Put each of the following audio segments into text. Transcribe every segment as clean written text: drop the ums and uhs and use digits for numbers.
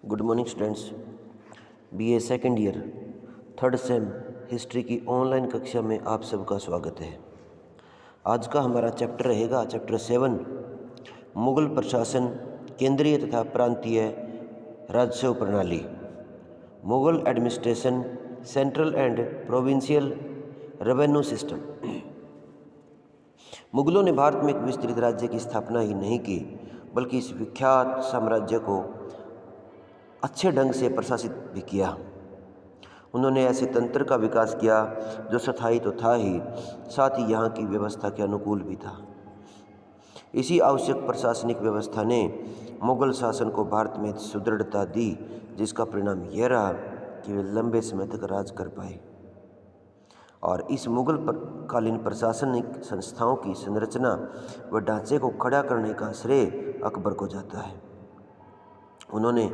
Good morning students. BA second year third same history की online कक्षा में आप सबका स्वागत है। आज का हमारा चैप्टर रहेगा चैप्टर 7, मुगल प्रशासन, केंद्रीय तथा प्रांतीय राजस्व प्रणाली, Mughal administration, central and provincial revenue system. मुगलों ने भारत में एक विस्तृत राज्य की स्थापना ही नहीं की, बल्कि इस विख्यात साम्राज्य को अच्छे ढंग से प्रशासित भी किया। उन्होंने ऐसे तंत्र का विकास किया जो स्थायी तो था ही, साथ ही यहाँ की व्यवस्था के अनुकूल भी था। इसी आवश्यक प्रशासनिक व्यवस्था ने मुगल शासन को भारत में सुदृढ़ता दी, जिसका परिणाम यह रहा कि वे लंबे समय तक राज कर पाए। और इस मुगल कालीन प्रशासनिक संस्थाओं की संरचना व ढांचे को खड़ा करने का श्रेय अकबर को जाता है। उन्होंने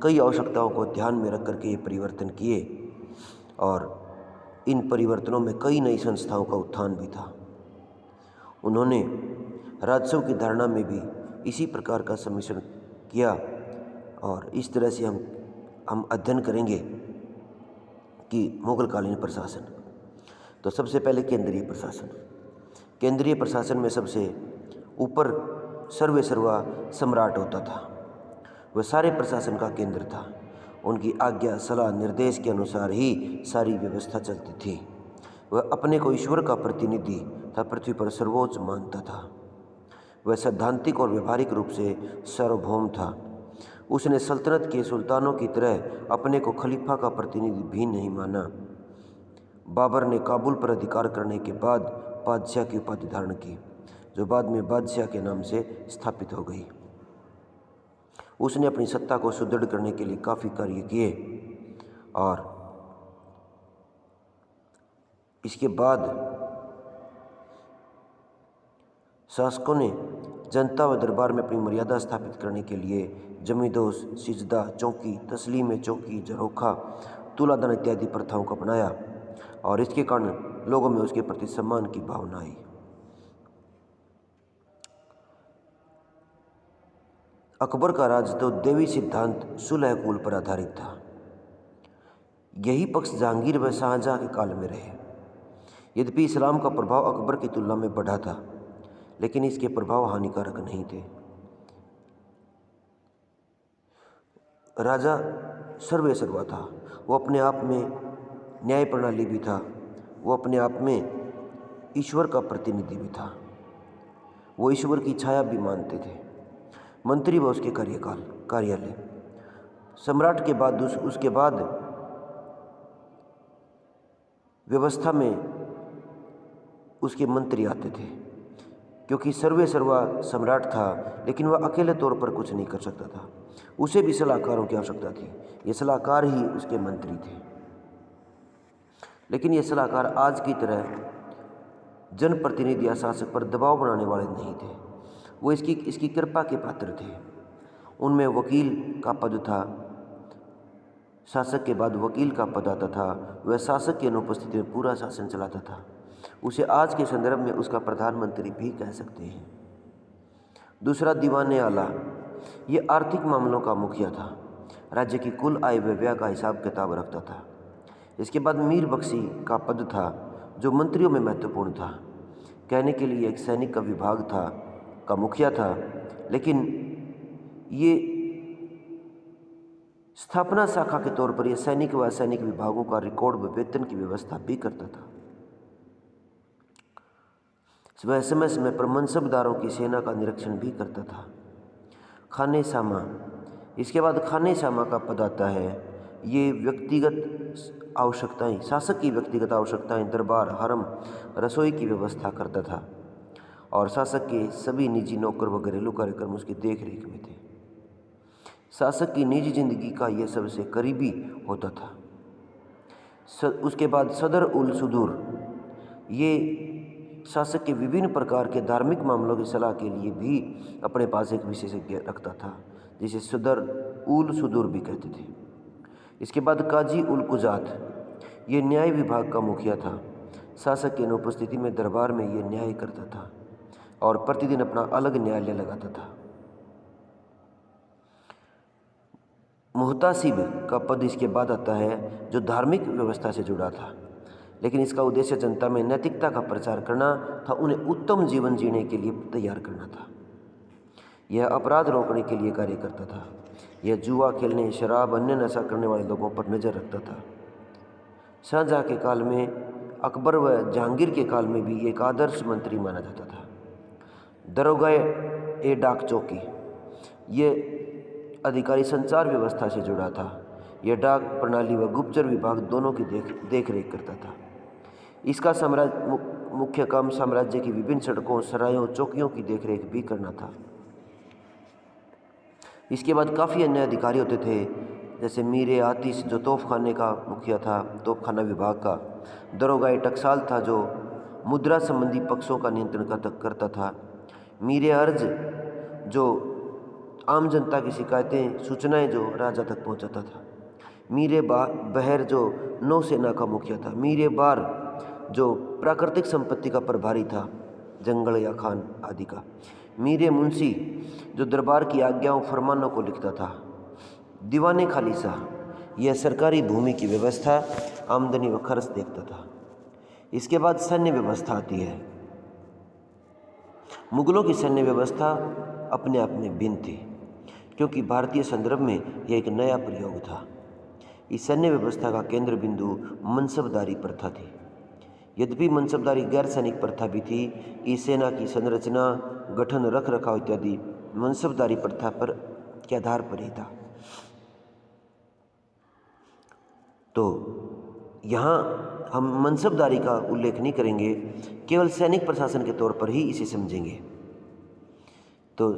कई आवश्यकताओं को ध्यान में रख करके ये परिवर्तन किए और इन परिवर्तनों में कई नई संस्थाओं का उत्थान भी था। उन्होंने राजस्व की धारणा में भी इसी प्रकार का सम्मिश्रण किया और इस तरह से हम अध्ययन करेंगे कि मुगल कालीन प्रशासन। तो सबसे पहले केंद्रीय प्रशासन। केंद्रीय प्रशासन में सबसे ऊपर सर्वेसर्वा सम्राट होता था। वह सारे प्रशासन का केंद्र था। उनकी आज्ञा, सलाह, निर्देश के अनुसार ही सारी व्यवस्था चलती थी। वह अपने को ईश्वर का प्रतिनिधि तथा पृथ्वी पर सर्वोच्च मानता था। वह सैद्धांतिक और व्यवहारिक रूप से सार्वभौम था। उसने सल्तनत के सुल्तानों की तरह अपने को खलीफा का प्रतिनिधि भी नहीं माना। बाबर ने काबुल पर अधिकार करने के बाद बादशाह की उपाधि धारण की, जो बाद में बादशाह के नाम से स्थापित हो गई। उसने अपनी सत्ता को सुदृढ़ करने के लिए काफ़ी कार्य किए और इसके बाद शासकों ने जनता व दरबार में अपनी मर्यादा स्थापित करने के लिए जमींदोज, सिजदा, चौकी, तस्लीम चौकी, झरोखा, तुलादान इत्यादि प्रथाओं को अपनाया और इसके कारण लोगों में उसके प्रति सम्मान की भावना आई। अकबर का राज तो देवी सिद्धांत सुलह कुल पर आधारित था। यही पक्ष जहांगीर व शाहजहां के काल में रहे। यद्यपि इस्लाम का प्रभाव अकबर की तुलना में बढ़ा था, लेकिन इसके प्रभाव हानिकारक नहीं थे। राजा सर्वेसर्वा था। वो अपने आप में न्याय प्रणाली भी था। वो अपने आप में ईश्वर का प्रतिनिधि भी था। वो ईश्वर की छाया भी मानते थे। मंत्री व उसके कार्यालय। सम्राट के बाद उसके बाद व्यवस्था में उसके मंत्री आते थे, क्योंकि सर्वेसर्वा सम्राट था, लेकिन वह अकेले तौर पर कुछ नहीं कर सकता था। उसे भी सलाहकारों की आवश्यकता थी। ये सलाहकार ही उसके मंत्री थे। लेकिन ये सलाहकार आज की तरह जनप्रतिनिधि या शासक पर दबाव बनाने वाले नहीं थे। वो इसकी कृपा के पात्र थे। उनमें वकील का पद था। शासक के बाद वकील का पद आता था। वह शासक की अनुपस्थिति में पूरा शासन चलाता था। उसे आज के संदर्भ में उसका प्रधानमंत्री भी कह सकते हैं। दूसरा, दीवाने आला। ये आर्थिक मामलों का मुखिया था। राज्य की कुल आय व व्यय का हिसाब किताब रखता था। इसके बाद मीर बख्शी का पद था, जो मंत्रियों में महत्वपूर्ण था। कहने के लिए एक सैनिक का विभाग था, का मुखिया था, लेकिन ये स्थापना शाखा के तौर पर यह सैनिक व असैनिक विभागों का रिकॉर्ड व वेतन की व्यवस्था भी करता था। वह समय समय पर मनसबदारों की सेना का निरीक्षण भी करता था। खाने सामा। इसके बाद खाने सामा का पद आता है। ये व्यक्तिगत आवश्यकताएं, शासक की व्यक्तिगत आवश्यकताएं, दरबार, हरम, रसोई की व्यवस्था करता था और शासक के सभी निजी नौकर व घरेलू कार्यक्रम उसकी देखरेख में थे। शासक की निजी जिंदगी का यह सबसे करीबी होता था। उसके बाद सदर उल सुदूर। ये शासक के विभिन्न प्रकार के धार्मिक मामलों की सलाह के लिए भी अपने पास एक विशेषज्ञ रखता था, जिसे सदर उल सुदूर भी कहते थे। इसके बाद काजी उल कुजात। ये न्याय विभाग का मुखिया था। शासक की अनुपस्थिति में दरबार में ये न्याय करता था और प्रतिदिन अपना अलग न्यायालय लगाता था। मुहतासिब का पद इसके बाद आता है, जो धार्मिक व्यवस्था से जुड़ा था, लेकिन इसका उद्देश्य जनता में नैतिकता का प्रचार करना था, उन्हें उत्तम जीवन जीने के लिए तैयार करना था। यह अपराध रोकने के लिए कार्य करता था। यह जुआ खेलने, शराब, अन्य नशा करने वाले लोगों पर नज़र रखता था। शाहजहाँ के काल में, अकबर व जहांगीर के काल में भी एक आदर्श मंत्री माना जाता था। दरोगा ए डाक चौकी, ये अधिकारी संचार व्यवस्था से जुड़ा था। यह डाक प्रणाली व गुप्तचर विभाग दोनों की देख रेख करता था। इसका मुख्य काम साम्राज्य की विभिन्न सड़कों, सरायों, चौकियों की देखरेख भी करना था। इसके बाद काफ़ी अन्य अधिकारी होते थे, जैसे मीर आतिश जो तोपखाने का मुखिया था, तोपखाना विभाग का। दरोगा टकसाल था जो मुद्रा संबंधी पक्षों का नियंत्रण करता था। मीर अर्ज जो आम जनता की शिकायतें, सूचनाएं जो राजा तक पहुंचाता था। मीर बहर जो नौसेना का मुखिया था। मीर बार जो प्राकृतिक संपत्ति का प्रभारी था, जंगल या खान आदि का। मीर मुंशी जो दरबार की आज्ञाओं, फरमानों को लिखता था। दीवाने खालिसा, यह सरकारी भूमि की व्यवस्था, आमदनी व खर्च देखता था। इसके बाद सैन्य व्यवस्था आती है। मुगलों की सैन्य व्यवस्था अपने आप में भिन्न थी, क्योंकि भारतीय संदर्भ में यह एक नया प्रयोग था। इस सैन्य व्यवस्था का केंद्र बिंदु मनसबदारी प्रथा थी। यद्यपि मनसबदारी गैर सैनिक प्रथा भी थी, इस सेना की संरचना, गठन, रख रखाव इत्यादि मनसबदारी प्रथा पर के आधार पर ही था। तो यहाँ हम मनसबदारी का उल्लेख नहीं करेंगे, केवल सैनिक प्रशासन के तौर पर ही इसे समझेंगे। तो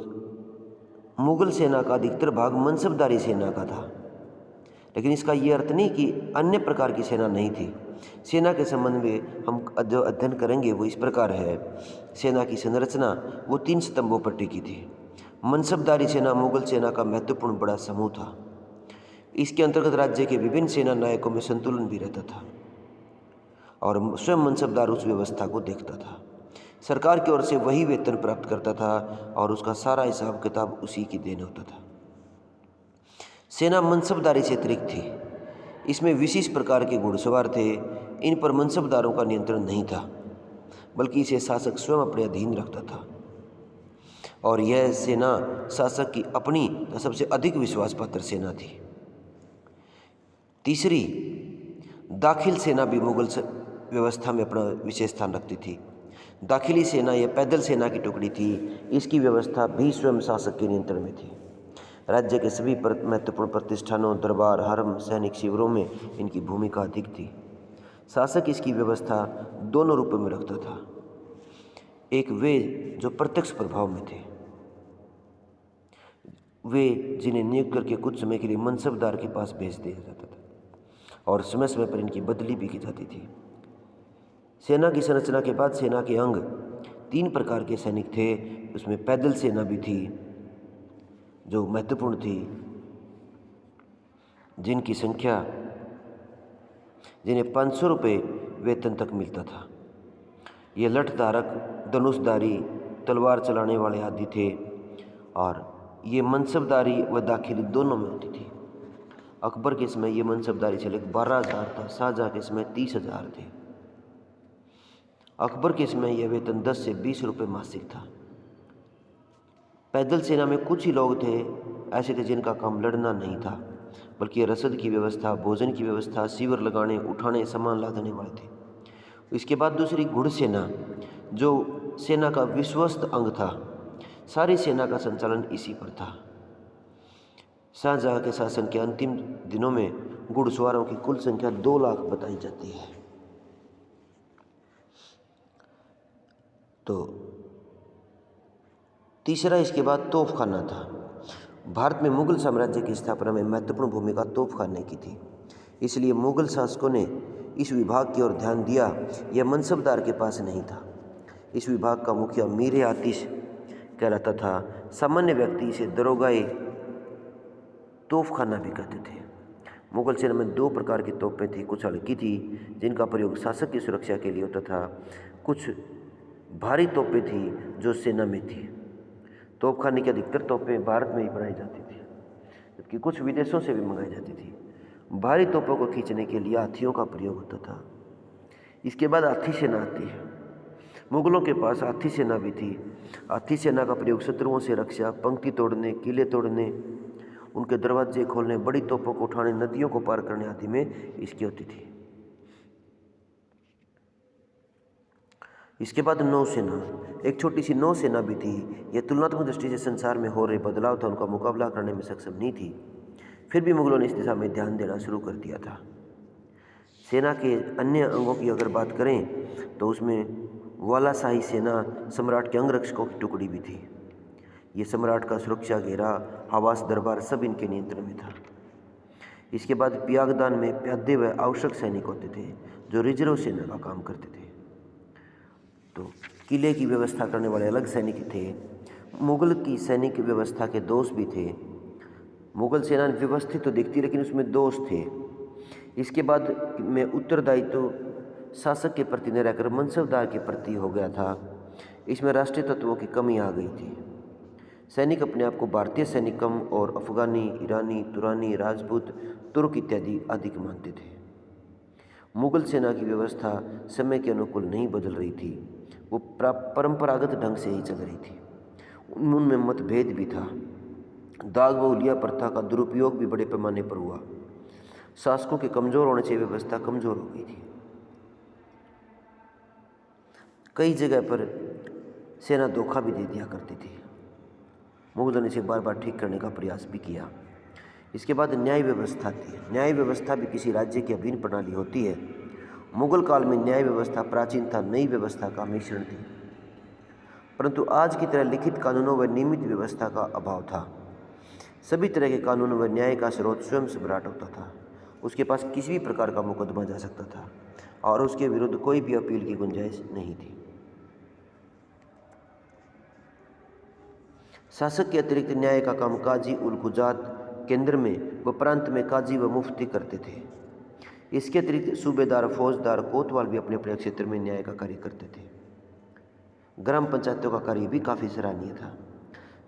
मुगल सेना का अधिकतर भाग मनसबदारी सेना का था, लेकिन इसका ये अर्थ नहीं कि अन्य प्रकार की सेना नहीं थी। सेना के संबंध में हम जो अध्ययन करेंगे वो इस प्रकार है। सेना की संरचना वो 3 स्तंभों पर टिकी थी। मनसबदारी सेना मुगल सेना का महत्वपूर्ण बड़ा समूह था। इसके अंतर्गत राज्य के विभिन्न सेना नायकों में संतुलन भी रहता था और स्वयं मनसबदार उस व्यवस्था को देखता था। सरकार की ओर से वही वेतन प्राप्त करता था और उसका सारा हिसाब किताब उसी की देन होता था। सेना मनसबदारी से अतिरिक्त थी। इसमें विशेष प्रकार के घुड़सवार थे। इन पर मनसबदारों का नियंत्रण नहीं था, बल्कि इसे शासक स्वयं अपने अधीन रखता था और यह सेना शासक की अपनी सबसे अधिक विश्वास पात्र सेना थी। तीसरी, दाखिल सेना भी मुगल व्यवस्था में अपना विशेष स्थान रखती थी। दाखिली सेना यह पैदल सेना की टुकड़ी थी। इसकी व्यवस्था भी स्वयं शासक के नियंत्रण में थी। राज्य के सभी महत्वपूर्ण प्रतिष्ठानों, दरबार, हरम, सैनिक शिविरों में इनकी भूमिका अधिक थी। शासक इसकी व्यवस्था दोनों रूपों में रखता था। एक वे जो प्रत्यक्ष प्रभाव में थे, वे जिन्हें नियुक्त करके कुछ समय के लिए मनसबदार के पास भेज दिया जाता था और समय समय पर इनकी बदली भी की जाती थी। सेना की संरचना के बाद सेना के अंग 3 प्रकार के सैनिक थे। उसमें पैदल सेना भी थी जो महत्वपूर्ण थी, जिनकी संख्या, जिन्हें 500 रुपये वेतन तक मिलता था। ये लठधारक, धनुषधारी, तलवार चलाने वाले आदि थे और ये मनसबदारी व दाखिली दोनों में होती थी। अकबर के समय ये मनसबदारी चले 12,000 था। शाहजहाँ के समय 30,000 थे। अकबर के समय यह वेतन 10 से 20 रुपये मासिक था। पैदल सेना में कुछ ही लोग थे ऐसे थे जिनका काम लड़ना नहीं था, बल्कि रसद की व्यवस्था, भोजन की व्यवस्था, शिविर लगाने, उठाने, सामान लादने वाले थे। इसके बाद दूसरी घुड़सेना, जो सेना का विश्वस्त अंग था। सारी सेना का संचालन इसी पर था। शाहजहाँ के शासन के अंतिम दिनों में घुड़सवारों की कुल संख्या 2 लाख बताई जाती है। तो तीसरा, इसके बाद तोपखाना था। भारत में मुगल साम्राज्य की स्थापना में महत्वपूर्ण भूमिका तोपखाने की थी, इसलिए मुगल शासकों ने इस विभाग की ओर ध्यान दिया। यह मनसबदार के पास नहीं था। इस विभाग का मुखिया मीर आतिश कहलाता था। सामान्य व्यक्ति इसे दरोगाए तोपखाना भी कहते थे। मुगल सेना में 2 प्रकार की तोपें थी। कुछ हल्की थी जिनका प्रयोग शासक की सुरक्षा के लिए होता था, कुछ भारी तोपें थी जो सेना में थी। तोपखाने की अधिकतर तोपें भारत में ही बनाई जाती थी, कि कुछ विदेशों से भी मंगाई जाती थी। भारी तोपों को खींचने के लिए हाथियों का प्रयोग होता था। इसके बाद हाथी सेना आती है। मुगलों के पास हाथी सेना भी थी। हाथी सेना का प्रयोग शत्रुओं से रक्षा, पंक्ति तोड़ने, किले तोड़ने, उनके दरवाजे खोलने, बड़ी तोपों को उठाने, नदियों को पार करने आदि में इसकी होती थी। इसके बाद नौसेना, एक छोटी सी नौसेना भी थी। यह तुलनात्मक दृष्टि से संसार में हो रहे बदलाव था उनका मुकाबला करने में सक्षम नहीं थी। फिर भी मुगलों ने इस दिशा में ध्यान देना शुरू कर दिया था। सेना के अन्य अंगों की अगर बात करें तो उसमें वालाशाही सेना सम्राट के अंगरक्षकों की टुकड़ी भी थी। ये सम्राट का सुरक्षा घेरा, हवास दरबार सब इनके नियंत्रण में था। इसके बाद पियागदान में प्यादे व आवश्यक सैनिक होते थे जो रिजर्व सेना का काम करते थे। तो किले की व्यवस्था करने वाले अलग सैनिक थे। मुगल की सैनिक व्यवस्था के दोष भी थे। मुगल सेना व्यवस्थित तो दिखती लेकिन उसमें दोष थे। इसके बाद में उत्तरदायित्व शासक के प्रति न रहकर मनसबदार के प्रति हो गया था। इसमें राष्ट्रीय तत्वों की कमी आ गई थी। सैनिक अपने आप को भारतीय सैनिक कम और अफगानी, ईरानी, तुरानी, राजपूत, तुर्क इत्यादि अधिक मानते थे। मुगल सेना की व्यवस्था समय के अनुकूल नहीं बदल रही थी, वो परंपरागत ढंग से ही चल रही थी। उनमें मतभेद भी था। दाग व हुलिया प्रथा का दुरुपयोग भी बड़े पैमाने पर हुआ। शासकों के कमज़ोर होने से व्यवस्था कमज़ोर हो गई थी। कई जगह पर सेना धोखा भी दे दिया करती थी। मुगलों ने इसे बार बार ठीक करने का प्रयास भी किया। इसके बाद न्याय व्यवस्था थी। न्याय व्यवस्था भी किसी राज्य की अभिन्न प्रणाली होती है। मुगल काल में न्याय व्यवस्था प्राचीनता नई व्यवस्था का मिश्रण थी, परंतु आज की तरह लिखित कानूनों व नियमित व्यवस्था का अभाव था। सभी तरह के कानून व न्याय का स्रोत स्वयं सम्राट होता था। उसके पास किसी भी प्रकार का मुकदमा जा सकता था और उसके विरुद्ध कोई भी अपील की गुंजाइश नहीं थी। शासक के अतिरिक्त न्याय का काम काजी उल कुजात केंद्र में व प्रांत में काजी व मुफ्ती करते थे। इसके अतिरिक्त सूबेदार, फौजदार, कोतवाल भी अपने अपने क्षेत्र में न्याय का कार्य करते थे। ग्राम पंचायतों का कार्य भी काफ़ी सराहनीय था।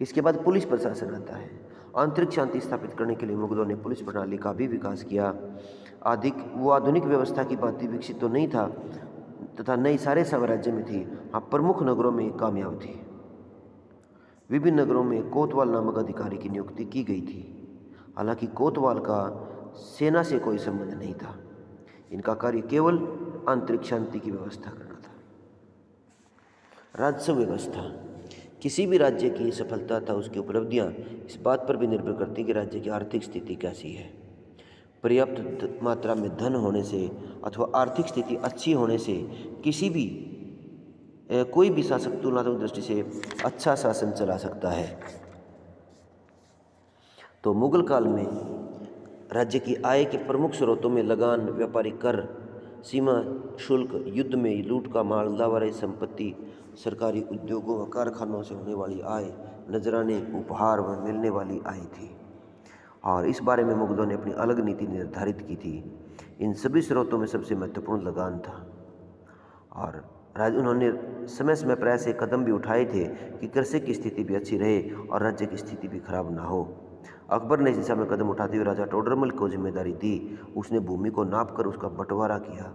इसके बाद पुलिस प्रशासन आता है। आंतरिक शांति स्थापित करने के लिए मुगलों ने पुलिस प्रणाली का भी विकास किया। आधुनिक व्यवस्था की भांति विकसित तो नहीं था तथा नई सारे साम्राज्य में थी। हाँ, प्रमुख नगरों में कामयाब थी। विभिन्न नगरों में कोतवाल नामक अधिकारी की नियुक्ति की गई थी। हालांकि कोतवाल का सेना से कोई संबंध नहीं था। इनका कार्य केवल आंतरिक शांति की व्यवस्था करना था। राजस्व व्यवस्था, किसी भी राज्य की सफलता था उसकी उपलब्धियां इस बात पर भी निर्भर करती कि राज्य की आर्थिक स्थिति कैसी है। पर्याप्त मात्रा में धन होने से अथवा आर्थिक स्थिति अच्छी होने से कोई भी शासक तुलनात्मक दृष्टि से अच्छा शासन चला सकता है। तो मुगल काल में राज्य की आय के प्रमुख स्रोतों में लगान, व्यापारिक कर, सीमा शुल्क, युद्ध में लूट का माल, लावारिस संपत्ति, सरकारी उद्योगों व कारखानों से होने वाली आय, नजराने, उपहार व मिलने वाली आय थी। और इस बारे में मुगलों ने अपनी अलग नीति निर्धारित की थी। इन सभी स्रोतों में सबसे महत्वपूर्ण लगान था और उन्होंने समय समय पर ऐसे कदम भी उठाए थे कि कृषि की स्थिति भी अच्छी रहे और राज्य की स्थिति भी खराब ना हो। अकबर ने इस दिशा में कदम उठाते हुए राजा टोडरमल को जिम्मेदारी दी। उसने भूमि को नापकर उसका बंटवारा किया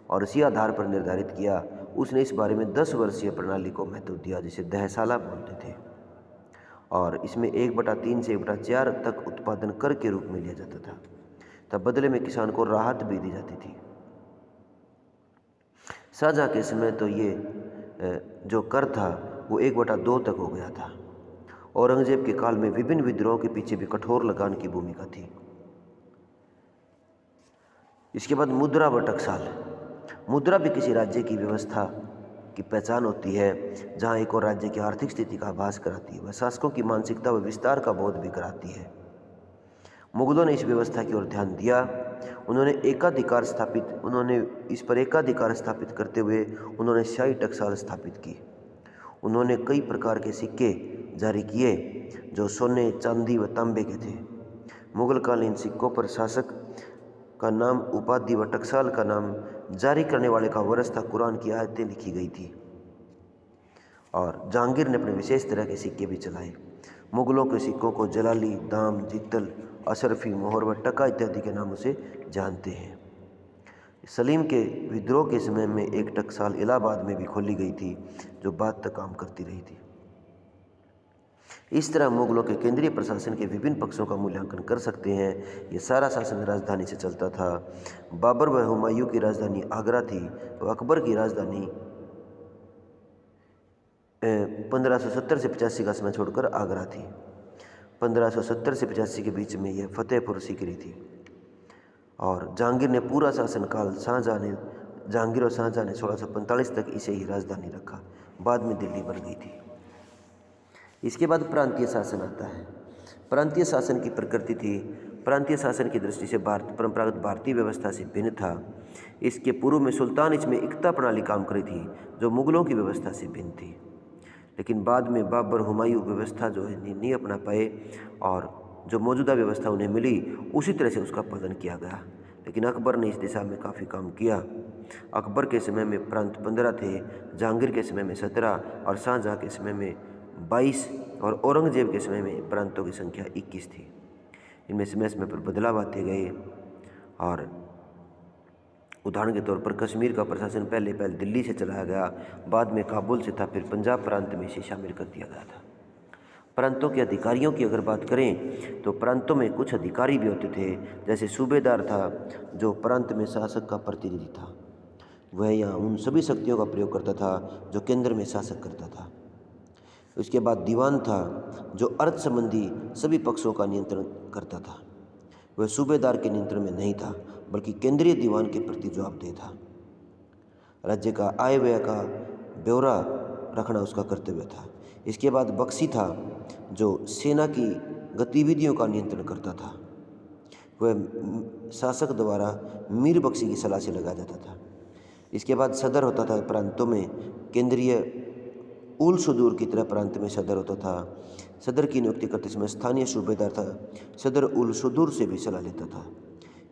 और इसी आधार पर निर्धारित किया। उसने इस बारे में 10 वर्षीय प्रणाली को महत्व दिया, जिसे दहसाला बोलते थे, और इसमें 1/3 से 1/4 तक उत्पादन कर के रूप में लिया जाता था। तब बदले में किसान को राहत भी दी जाती थी। शाहजहाँ के समय तो ये जो कर था वो 1/2 तक हो गया था। औरंगजेब के काल में विभिन्न विद्रोहों के पीछे भी कठोर लगान की भूमिका थी। इसके बाद मुद्रा व टकसाल। मुद्रा भी किसी राज्य की व्यवस्था की पहचान होती है, जहाँ एक और राज्य की आर्थिक स्थिति का आभास कराती है। वह शासकों की मानसिकता व विस्तार का बोध भी कराती है। मुगलों ने इस व्यवस्था की ओर ध्यान दिया। उन्होंने इस पर एकाधिकार स्थापित करते हुए उन्होंने शाही टकसाल स्थापित की। उन्होंने कई प्रकार के सिक्के जारी किए जो सोने, चांदी व तांबे के थे। मुगलकालीन सिक्कों पर शासक का नाम, उपाधि व टकसाल का नाम, जारी करने वाले का वर्ष तथा कुरान की आयतें लिखी गई थी। और जहांगीर ने अपने विशेष तरह के सिक्के भी चलाए। मुगलों के सिक्कों को जलाली, दाम, जित्तल अशरफी, मोहर व टका इत्यादि के नामों से जानते हैं। सलीम के विद्रोह के समय में एक टकसाल इलाहाबाद में भी खोली गई थी, जो बाद तक काम करती रही थी। इस तरह मुगलों के केंद्रीय प्रशासन के विभिन्न पक्षों का मूल्यांकन कर सकते हैं। ये सारा शासन राजधानी से चलता था। बाबर व हुमायूं की राजधानी आगरा थी, तो अकबर की राजधानी 1570 से 85 का समय छोड़कर आगरा थी। 1570 से 85 के बीच में यह फतेहपुर सीकरी थी। और जहांगीर ने पूरा शासनकाल जहांगीर और शाहजहाँ ने 1645 तक इसे ही राजधानी रखा। बाद में दिल्ली बन गई थी। इसके बाद प्रांतीय शासन आता है। प्रांतीय शासन की प्रकृति थी, प्रांतीय शासन की दृष्टि से परंपरागत भारतीय व्यवस्था से भिन्न था। इसके पूर्व में सुल्तान इसमें इक्ता प्रणाली काम करी थी, जो मुगलों की व्यवस्था से भिन्न थी। लेकिन बाद में बाबर हुमायूं व्यवस्था जो है नहीं अपना पाए, और जो मौजूदा व्यवस्था उन्हें मिली उसी तरह से उसका पालन किया गया। लेकिन अकबर ने इस दिशा में काफ़ी काम किया। अकबर के समय में प्रांत 15 थे, जहांगीर के समय में 17 और शाहजहाँ के समय में 22 और औरंगजेब के समय में प्रांतों की संख्या 21 थी। इनमें समय समय पर बदलाव आते गए, और उदाहरण के तौर पर कश्मीर का प्रशासन पहले दिल्ली से चलाया गया, बाद में काबुल से था, फिर पंजाब प्रांत में इसे शामिल कर दिया गया था। प्रांतों के अधिकारियों की अगर बात करें तो प्रांतों में कुछ अधिकारी भी होते थे, जैसे सूबेदार था, जो प्रांत में शासक का प्रतिनिधि था। वह यहाँ उन सभी शक्तियों का प्रयोग करता था जो केंद्र में शासक करता था। उसके बाद दीवान था, जो अर्थ संबंधी सभी पक्षों का नियंत्रण करता था। वह सूबेदार के नियंत्रण में नहीं था, बल्कि केंद्रीय दीवान के प्रति जवाबदेह था। राज्य का आय व्यय का ब्यौरा रखना उसका कर्तव्य था। इसके बाद बख्शी था, जो सेना की गतिविधियों का नियंत्रण करता था। वह शासक द्वारा मीर बख्शी की सलाह से लगाया जाता था। इसके बाद सदर होता था। प्रांतों में केंद्रीय उल सुदूर की तरह प्रांत में सदर होता था। सदर की नियुक्ति करते समय स्थानीय सूबेदार था, सदर उल सुदूर से भी सलाह लेता था।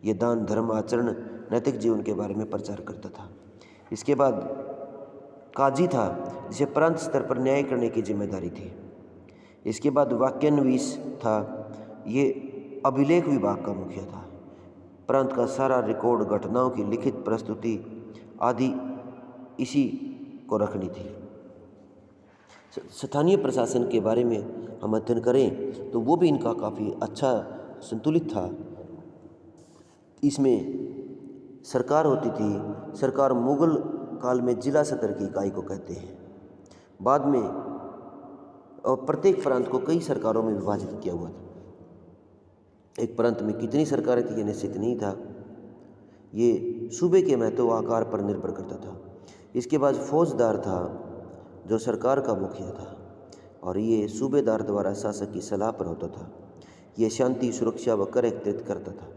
ये दान, धर्म, आचरण, नैतिक जीवन के बारे में प्रचार करता था। इसके बाद काजी था, जिसे प्रांत स्तर पर न्याय करने की जिम्मेदारी थी। इसके बाद वाक्यान्वीस था, ये अभिलेख विभाग का मुखिया था। प्रांत का सारा रिकॉर्ड, घटनाओं की लिखित प्रस्तुति आदि इसी को रखनी थी। स्थानीय प्रशासन के बारे में हम अध्ययन करें तो वो भी इनका काफ़ी अच्छा संतुलित था। इसमें सरकार होती थी। सरकार मुगल काल में जिला सदर की इकाई को कहते हैं। बाद में प्रत्येक प्रांत को कई सरकारों में विभाजित किया हुआ था। एक प्रांत में कितनी सरकारें थी ये निश्चित नहीं था, ये सूबे के महत्व आकार पर निर्भर करता था। इसके बाद फौजदार था, जो सरकार का मुखिया था, और ये सूबेदार द्वारा शासक की सलाह पर होता था। ये शांति, सुरक्षा व कर एकत्रित करता था।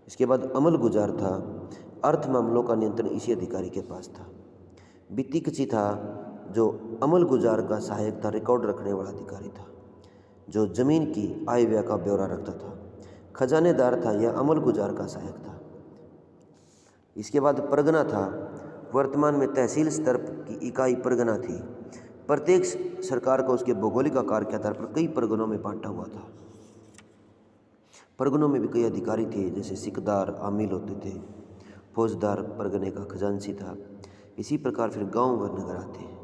इसके बाद अमल गुजार था। अर्थ मामलों का नियंत्रण इसी अधिकारी के पास था। बितिकची था, जो अमल गुजार का सहायक था, रिकॉर्ड रखने वाला अधिकारी था, जो जमीन की आय व्यय का ब्यौरा रखता था। खजानेदार था, यह अमल गुजार का सहायक था। इसके बाद परगना था। वर्तमान में तहसील स्तर की इकाई परगना थी। प्रत्येक सरकार को उसके भौगोलिक आकार के आधार पर कई परगनों में बांटा हुआ था। परगनों में भी कई अधिकारी थे, जैसे सिकदार, आमिल होते थे। फौजदार परगने का खजांची था। इसी प्रकार फिर गांव व नगर आते हैं।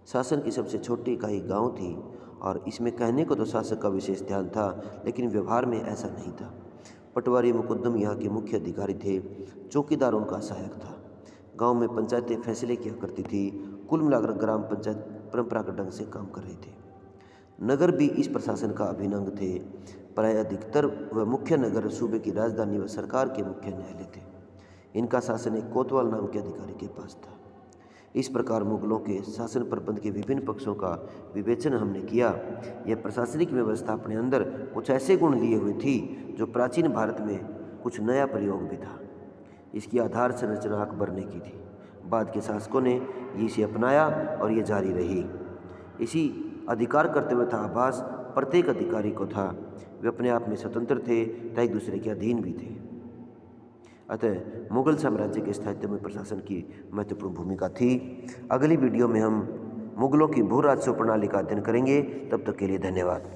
शासन की सबसे छोटी इकाई गांव थी, और इसमें कहने को तो शासक का विशेष ध्यान था, लेकिन व्यवहार में ऐसा नहीं था। पटवारी मुकद्दम यहाँ के मुख्य अधिकारी थे। चौकीदार उनका सहायक था। गांव में पंचायतें फैसले किया करती थी। कुल मिलाकर ग्राम पंचायत परंपरागत ढंग से काम कर रहे थे। नगर भी इस प्रशासन का अभिन्न अंग थे। प्राय अधिकतर व मुख्य नगर सूबे की राजधानी व सरकार के मुख्य न्यायालय थे। इनका शासन एक कोतवाल नाम के अधिकारी के पास था। इस प्रकार मुगलों के शासन प्रबंध के विभिन्न पक्षों का विवेचन हमने किया। यह प्रशासनिक व्यवस्था अपने अंदर कुछ ऐसे गुण लिए हुए थी जो प्राचीन भारत में कुछ नया प्रयोग भी था। इसकी आधार संरचना अकबर ने की थी। बाद के शासकों ने इसे अपनाया और ये जारी रही। इसी अधिकार कर्तव्य था आभास प्रत्येक अधिकारी को था। वे अपने आप में स्वतंत्र थे तथा एक दूसरे के अधीन भी थे। अतः मुगल साम्राज्य के स्थायित्व में प्रशासन की महत्वपूर्ण भूमिका थी। अगली वीडियो में हम मुगलों की भू राजस्व प्रणाली का अध्ययन करेंगे। तब तक के लिए धन्यवाद।